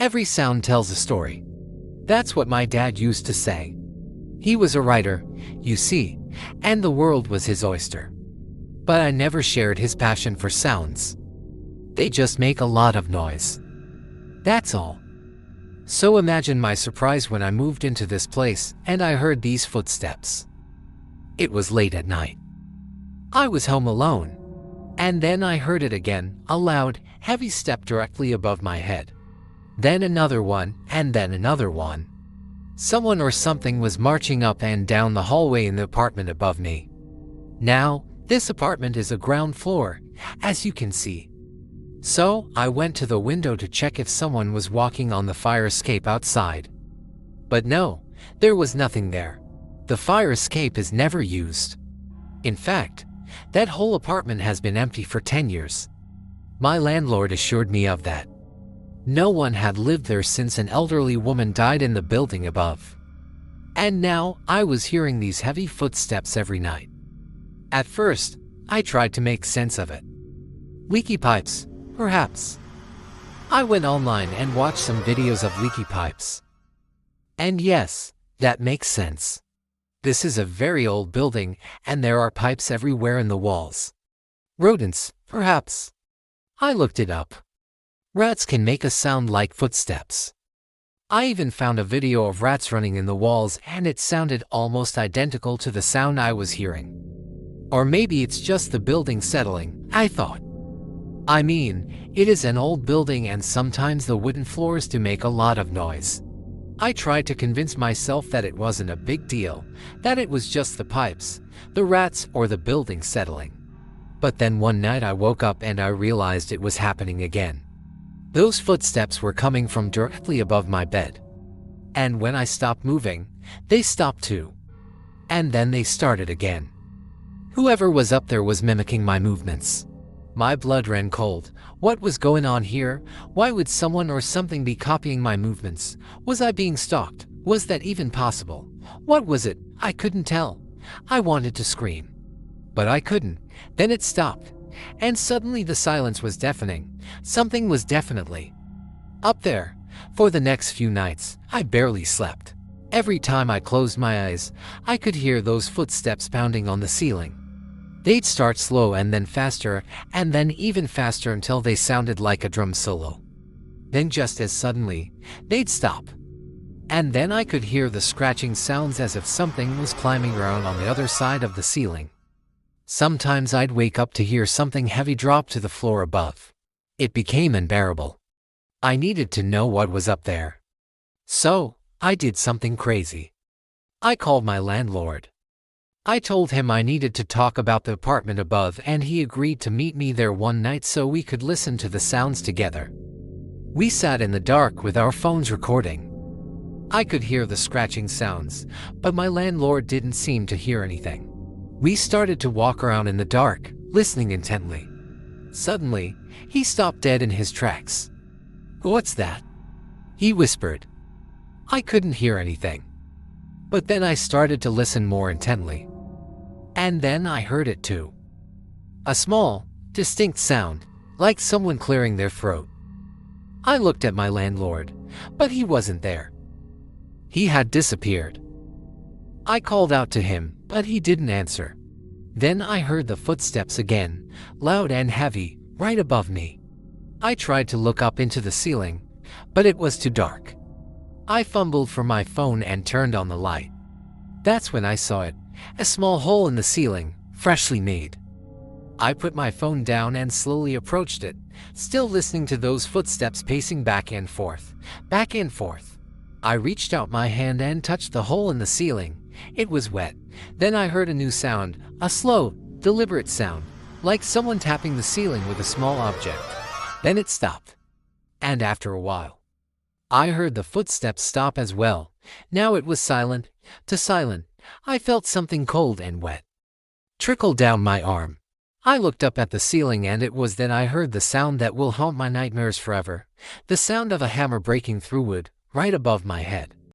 Every sound tells a story. That's what my dad used to say. He was a writer, you see, and the world was his oyster. But I never shared his passion for sounds. They just make a lot of noise. That's all. So imagine my surprise when I moved into this place and I heard these footsteps. It was late at night. I was home alone. And then I heard it again, a loud, heavy step directly above my head. Then another one, and then another one. Someone or something was marching up and down the hallway in the apartment above me. Now, this apartment is a ground floor, as you can see. So, I went to the window to check if someone was walking on the fire escape outside. But no, there was nothing there. The fire escape is never used. In fact, that whole apartment has been empty for 10 years. My landlord assured me of that. No one had lived there since an elderly woman died in the building above. And now, I was hearing these heavy footsteps every night. At first, I tried to make sense of it. Leaky pipes, perhaps. I went online and watched some videos of leaky pipes. And yes, that makes sense. This is a very old building, and there are pipes everywhere in the walls. Rodents, perhaps. I looked it up. Rats can make a sound like footsteps. I even found a video of rats running in the walls, and it sounded almost identical to the sound I was hearing. Or maybe it's just the building settling, I thought. I mean, it is an old building and sometimes the wooden floors do make a lot of noise. I tried to convince myself that it wasn't a big deal, that it was just the pipes, the rats, or the building settling. But then one night I woke up and I realized it was happening again. Those footsteps were coming from directly above my bed. And when I stopped moving, they stopped too. And then they started again. Whoever was up there was mimicking my movements. My blood ran cold. What was going on here? Why would someone or something be copying my movements? Was I being stalked? Was that even possible? What was it? I couldn't tell. I wanted to scream. But I couldn't. Then it stopped. And suddenly the silence was deafening. Something was definitely up there. For the next few nights, I barely slept. Every time I closed my eyes, I could hear those footsteps pounding on the ceiling. They'd start slow and then faster, and then even faster until they sounded like a drum solo. Then just as suddenly, they'd stop. And then I could hear the scratching sounds as if something was climbing around on the other side of the ceiling. Sometimes I'd wake up to hear something heavy drop to the floor above. It became unbearable. I needed to know what was up there. So, I did something crazy. I called my landlord. I told him I needed to talk about the apartment above, and he agreed to meet me there one night so we could listen to the sounds together. We sat in the dark with our phones recording. I could hear the scratching sounds, but my landlord didn't seem to hear anything. We started to walk around in the dark, listening intently. Suddenly, he stopped dead in his tracks. "What's that?" he whispered. I couldn't hear anything. But then I started to listen more intently. And then I heard it too. A small, distinct sound, like someone clearing their throat. I looked at my landlord, but he wasn't there. He had disappeared. I called out to him, but he didn't answer. Then I heard the footsteps again, loud and heavy, right above me. I tried to look up into the ceiling, but it was too dark. I fumbled for my phone and turned on the light. That's when I saw it, a small hole in the ceiling, freshly made. I put my phone down and slowly approached it, still listening to those footsteps pacing back and forth, back and forth. I reached out my hand and touched the hole in the ceiling. It was wet. Then I heard a new sound, a slow, deliberate sound, like someone tapping the ceiling with a small object. Then it stopped. And after a while, I heard the footsteps stop as well. Now it was silent, to silent. I felt something cold and wet trickle down my arm. I looked up at the ceiling, and it was then I heard the sound that will haunt my nightmares forever, the sound of a hammer breaking through wood, right above my head.